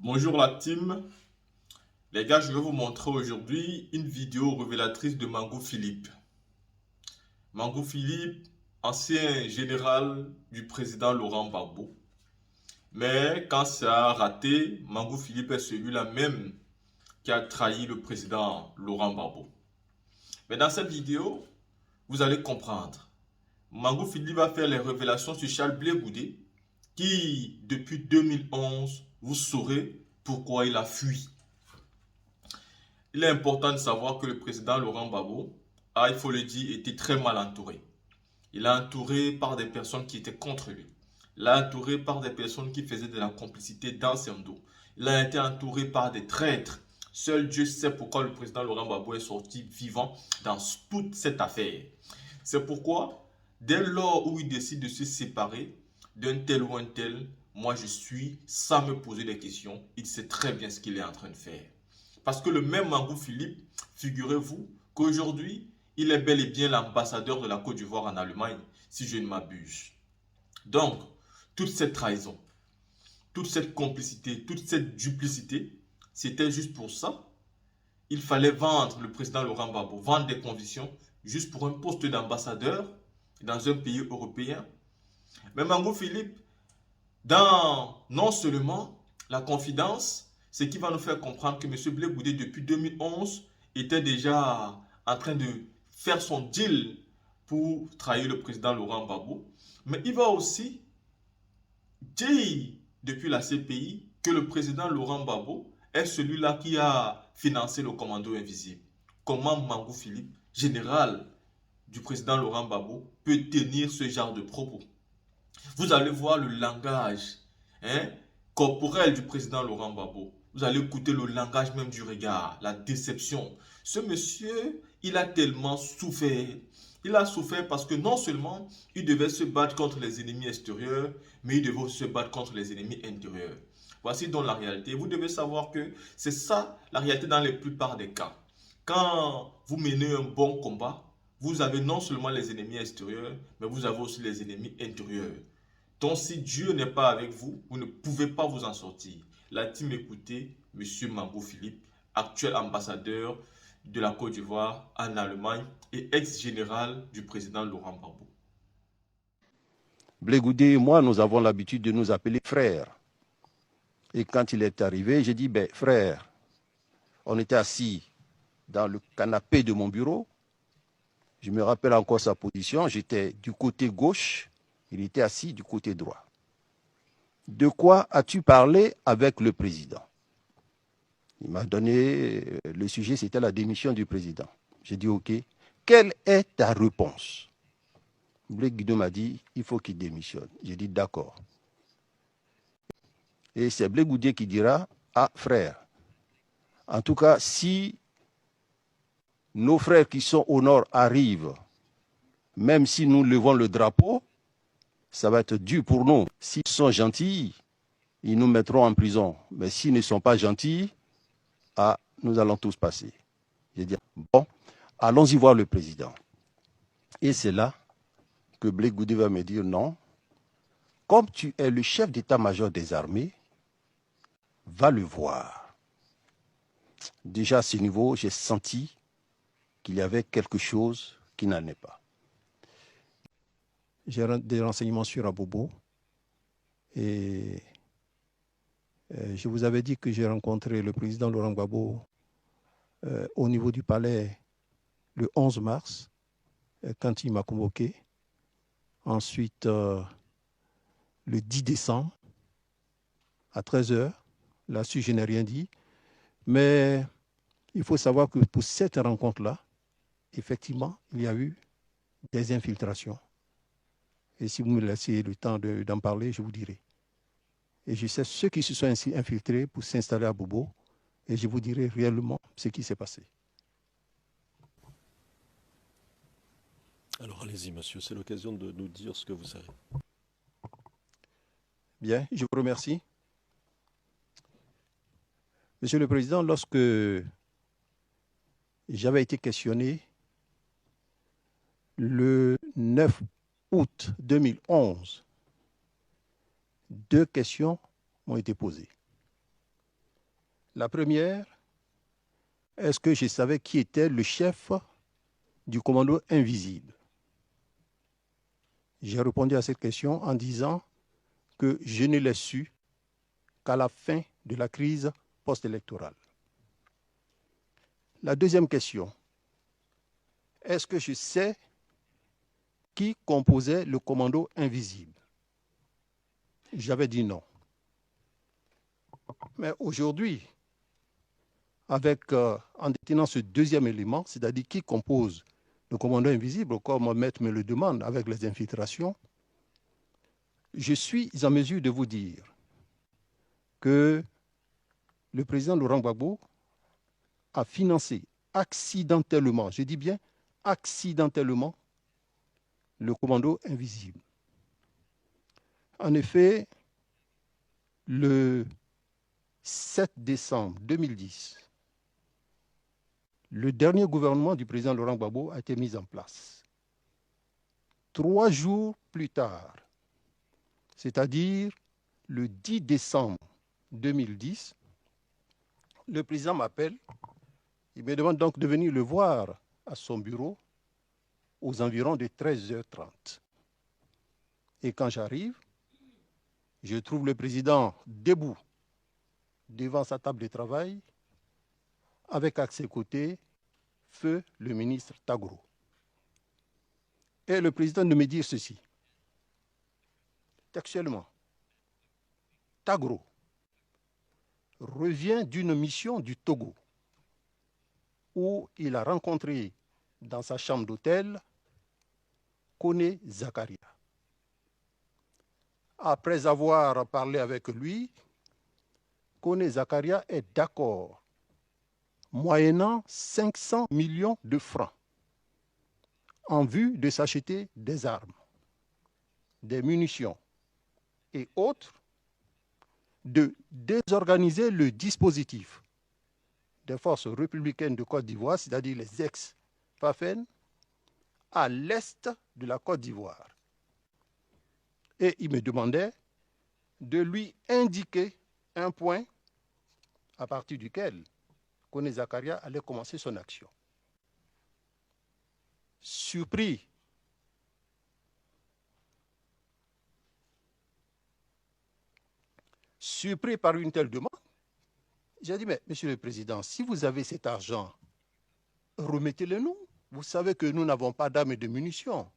Bonjour la team. Les gars, je vais vous montrer aujourd'hui une vidéo révélatrice de Mangou Philippe. Mangou Philippe, ancien général du président Laurent Gbagbo. Mais quand ça a raté, Mangou Philippe est celui-là même qui a trahi le président Laurent Gbagbo. Mais dans cette vidéo, vous allez comprendre. Mangou Philippe va faire les révélations sur Charles Blé Goudé, qui, depuis 2011, vous saurez pourquoi il a fui. Il est important de savoir que le président Laurent Gbagbo a, il faut le dire, été très mal entouré. Il a entouré par des personnes qui étaient contre lui. Il a entouré par des personnes qui faisaient de la complicité dans son dos. Il a été entouré par des traîtres. Seul Dieu sait pourquoi le président Laurent Gbagbo est sorti vivant dans toute cette affaire. C'est pourquoi, dès lors où il décide de se séparer d'un tel ou un tel, moi je suis, sans me poser des questions, il sait très bien ce qu'il est en train de faire. Parce que le même Mangou Philippe, figurez-vous qu'aujourd'hui, il est bel et bien l'ambassadeur de la Côte d'Ivoire en Allemagne, si je ne m'abuse. Donc, toute cette trahison, toute cette complicité, toute cette duplicité, c'était juste pour ça. Il fallait vendre le président Laurent Gbagbo, vendre des conditions, juste pour un poste d'ambassadeur dans un pays européen. Mais Mangou Philippe, dans non seulement la confidence, ce qui va nous faire comprendre que M. Blé Goudé, depuis 2011, était déjà en train de faire son deal pour trahir le président Laurent Gbagbo. Mais il va aussi dire, depuis la CPI, que le président Laurent Gbagbo est celui-là qui a financé le commando invisible. Comment Mangou Philippe, général du président Laurent Gbagbo, peut tenir ce genre de propos? Vous allez voir le langage hein, corporel du président Laurent Gbagbo. Vous allez écouter le langage même du regard, la déception. Ce monsieur, il a tellement souffert. Il a souffert parce que non seulement il devait se battre contre les ennemis extérieurs, mais il devait aussi se battre contre les ennemis intérieurs. Voici donc la réalité. Vous devez savoir que c'est ça la réalité dans la plupart des cas. Quand vous menez un bon combat, vous avez non seulement les ennemis extérieurs, mais vous avez aussi les ennemis intérieurs. Donc, si Dieu n'est pas avec vous, vous ne pouvez pas vous en sortir. La team écoutez, M. Mangou Philippe, actuel ambassadeur de la Côte d'Ivoire en Allemagne et ex-général du président Laurent Gbagbo. Blé Goudé et moi, nous avons l'habitude de nous appeler frères. Et quand il est arrivé, j'ai dit, ben frère, on était assis dans le canapé de mon bureau. Je me rappelle encore sa position. J'étais du côté gauche, il était assis du côté droit. De quoi as-tu parlé avec le président? Il m'a donné le sujet, c'était la démission du président. J'ai dit, OK, quelle est ta réponse? Blé Guido m'a dit, il faut qu'il démissionne. J'ai dit, d'accord. Et c'est Blé Goudé qui dira, ah frère, en tout cas, si nos frères qui sont au nord arrivent, même si nous levons le drapeau, ça va être dur pour nous. S'ils sont gentils, ils nous mettront en prison. Mais s'ils ne sont pas gentils, ah, nous allons tous passer. J'ai dit, bon, allons-y voir le président. Et c'est là que Blé Goudé va me dire, non, comme tu es le chef d'état-major des armées, va le voir. Déjà à ce niveau, j'ai senti qu'il y avait quelque chose qui n'en est pas. J'ai des renseignements sur Abobo et je vous avais dit que j'ai rencontré le président Laurent Gbagbo au niveau du palais le 11 mars quand il m'a convoqué. Ensuite, le 10 décembre à 13h, là-dessus je n'ai rien dit, mais il faut savoir que pour cette rencontre-là, effectivement, il y a eu des infiltrations. Et si vous me laissez le temps d'en parler, je vous dirai. Et je sais ceux qui se sont ainsi infiltrés pour s'installer à Bobo, et je vous dirai réellement ce qui s'est passé. Alors allez-y, monsieur, c'est l'occasion de nous dire ce que vous savez. Bien, je vous remercie. Monsieur le Président, lorsque j'avais été questionné le 9 août 2011, deux questions m'ont été posées. La première, est-ce que je savais qui était le chef du commando invisible? J'ai répondu à cette question en disant que je ne l'ai su qu'à la fin de la crise post-électorale. La deuxième question, est-ce que je sais qui composait le commando invisible? J'avais dit non. Mais aujourd'hui, en détenant ce deuxième élément, c'est-à-dire qui compose le commando invisible, comme Maître me le demande avec les infiltrations, je suis en mesure de vous dire que le président Laurent Gbagbo a financé accidentellement, je dis bien accidentellement, le commando invisible. En effet, le 7 décembre 2010, le dernier gouvernement du président Laurent Gbagbo a été mis en place. 3 jours plus tard, c'est-à-dire le 10 décembre 2010, le président m'appelle, il me demande donc de venir le voir à son bureau aux environs de 13h30. Et quand j'arrive, je trouve le président debout devant sa table de travail avec à ses côtés feu le ministre Tagro. Et le président de me dire ceci, textuellement, Tagro revient d'une mission du Togo où il a rencontré dans sa chambre d'hôtel Koné Zakaria. Après avoir parlé avec lui, Koné Zakaria est d'accord, moyennant 500 millions de francs, en vue de s'acheter des armes, des munitions et autres, de désorganiser le dispositif des forces républicaines de Côte d'Ivoire, c'est-à-dire les ex-FAFEN, à l'est de la Côte d'Ivoire. Et il me demandait de lui indiquer un point à partir duquel Koné Zakaria allait commencer son action. Surpris par une telle demande, j'ai dit, mais Monsieur le Président, si vous avez cet argent, remettez-le nous. Vous savez que nous n'avons pas d'armes et de munitions.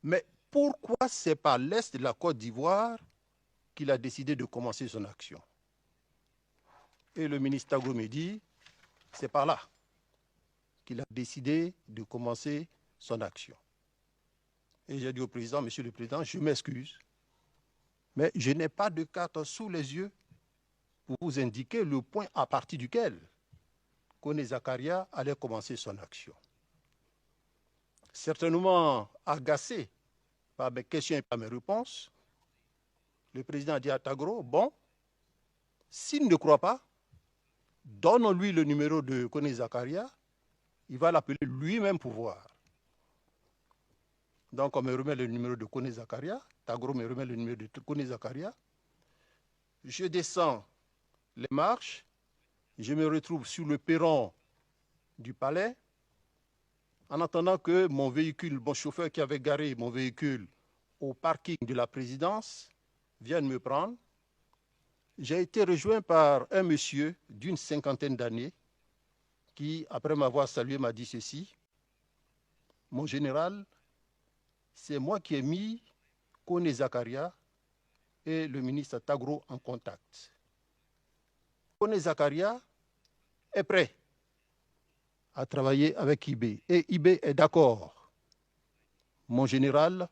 Mais pourquoi c'est par l'est de la Côte d'Ivoire qu'il a décidé de commencer son action? Et le ministre Tagro me dit, c'est par là qu'il a décidé de commencer son action. Et j'ai dit au président, Monsieur le Président, je m'excuse, mais je n'ai pas de carte sous les yeux pour vous indiquer le point à partir duquel Koné Zakaria allait commencer son action. Certainement agacé par mes questions et par mes réponses, le président a dit à Tagro, bon, s'il ne croit pas, donne-lui le numéro de Koné Zakaria, il va l'appeler lui-même pour voir. Donc on me remet le numéro de Koné Zakaria, Tagro me remet le numéro de Koné Zakaria, je descends les marches, je me retrouve sur le perron du palais, en attendant que mon véhicule, mon chauffeur qui avait garé mon véhicule au parking de la présidence, vienne me prendre. J'ai été rejoint par un monsieur d'une 50aine d'années qui, après m'avoir salué, m'a dit ceci, « Mon général, c'est moi qui ai mis Koné Zakaria et le ministre Tagro en contact. Koné Zakaria est prêt à travailler avec IB. Et IB est d'accord. Mon général,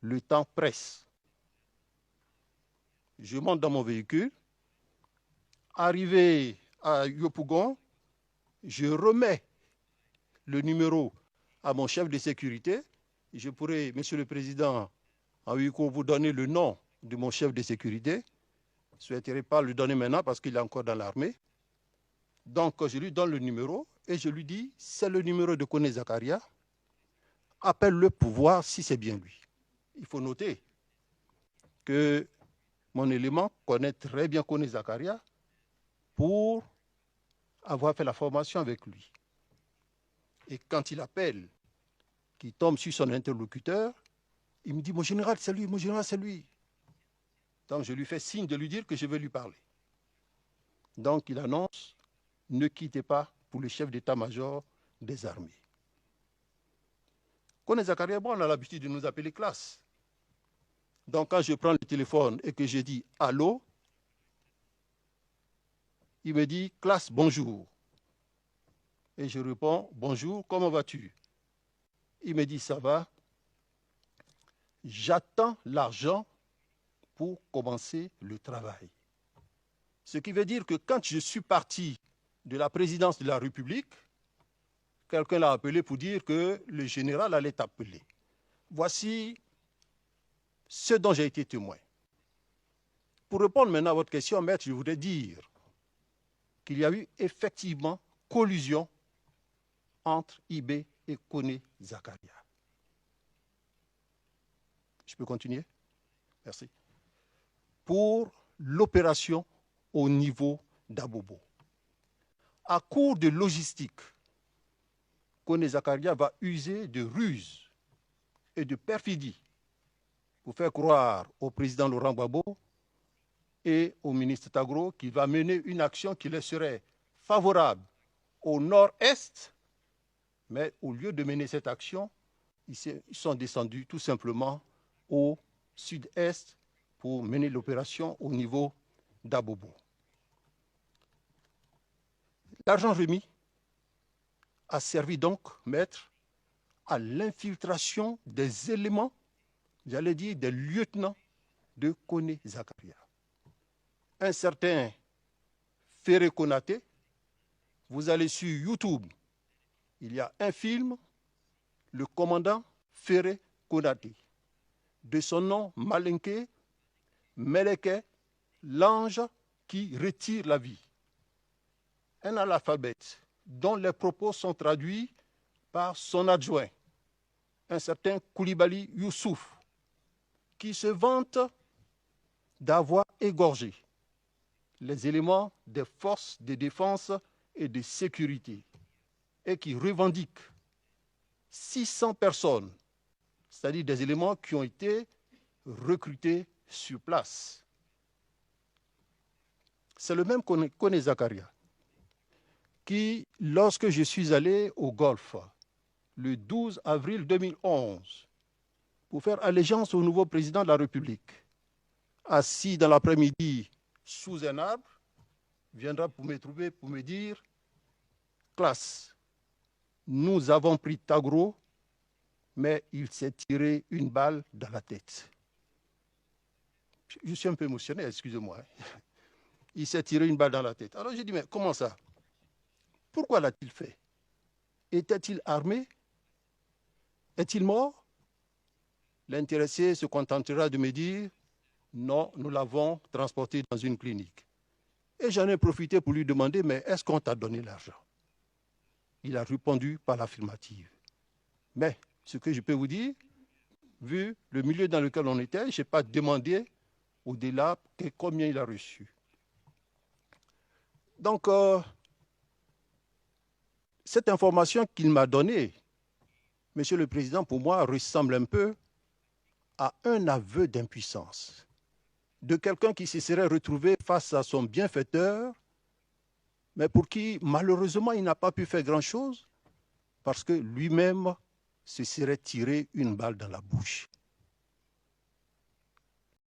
le temps presse. » Je monte dans mon véhicule. Arrivé à Yopougon, je remets le numéro à mon chef de sécurité. Je pourrais, Monsieur le Président, en Wiko, vous donner le nom de mon chef de sécurité. Je ne souhaiterais pas le donner maintenant parce qu'il est encore dans l'armée. Donc, je lui donne le numéro et je lui dis, c'est le numéro de Koné Zakaria. Appelle-le pour voir si c'est bien lui. Il faut noter que mon élément connaît très bien Koné Zakaria pour avoir fait la formation avec lui. Et quand il appelle, qu'il tombe sur son interlocuteur, il me dit « Mon général, c'est lui, mon général, c'est lui ». Donc je lui fais signe de lui dire que je vais lui parler. Donc il annonce « Ne quittez pas pour le chef d'état-major des armées ». Kone Zakaria, bon, on a l'habitude de nous appeler classe. Donc quand je prends le téléphone et que je dis « Allô », il me dit « Classe, bonjour ». Et je réponds « Bonjour, comment vas-tu » Il me dit « Ça va ». J'attends l'argent pour commencer le travail. Ce qui veut dire que quand je suis parti de la présidence de la République, quelqu'un l'a appelé pour dire que le général allait t'appeler. Voici ce dont j'ai été témoin. Pour répondre maintenant à votre question, maître, je voudrais dire qu'il y a eu effectivement collusion entre IB et Kone Zakaria. Je peux continuer? Merci. Pour l'opération au niveau d'Abobo. À court de logistique, Kone Zakaria va user de ruse et de perfidie pour faire croire au président Laurent Gbagbo et au ministre Tagro qu'il va mener une action qui leur serait favorable au nord-est, mais au lieu de mener cette action, ils sont descendus tout simplement au sud-est pour mener l'opération au niveau d'Abobo. L'argent remis a servi donc, maître, à l'infiltration des éléments, j'allais dire des lieutenants de Kone Zakaria. Un certain Ferré Konaté, vous allez sur YouTube, il y a un film, le commandant Ferré Konaté, de son nom Malinké, Meleke, l'ange qui retire la vie. Un analphabète dont les propos sont traduits par son adjoint, un certain Koulibaly Youssouf, qui se vante d'avoir égorgé les éléments des forces de défense et de sécurité et qui revendique 600 personnes, c'est-à-dire des éléments qui ont été recrutés sur place. C'est le même Kone Zakaria qui, lorsque je suis allé au Golfe, le 12 avril 2011, pour faire allégeance au nouveau président de la République, assis dans l'après-midi sous un arbre, viendra pour me trouver, pour me dire « Classe, nous avons pris Tagro, mais il s'est tiré une balle dans la tête. » Je suis un peu émotionné, excusez-moi. Il s'est tiré une balle dans la tête. Alors j'ai dit, mais comment ça? Pourquoi l'a-t-il fait? Était-il armé? Est-il mort? L'intéressé se contentera de me dire, non, nous l'avons transporté dans une clinique. Et j'en ai profité pour lui demander, mais est-ce qu'on t'a donné l'argent? Il a répondu par l'affirmative. Mais ce que je peux vous dire, vu le milieu dans lequel on était, je n'ai pas demandé au-delà que combien il a reçu. Donc, cette information qu'il m'a donnée, Monsieur le Président, pour moi, ressemble un peu à un aveu d'impuissance de quelqu'un qui se serait retrouvé face à son bienfaiteur, mais pour qui, malheureusement, il n'a pas pu faire grand-chose parce que lui-même se serait tiré une balle dans la bouche.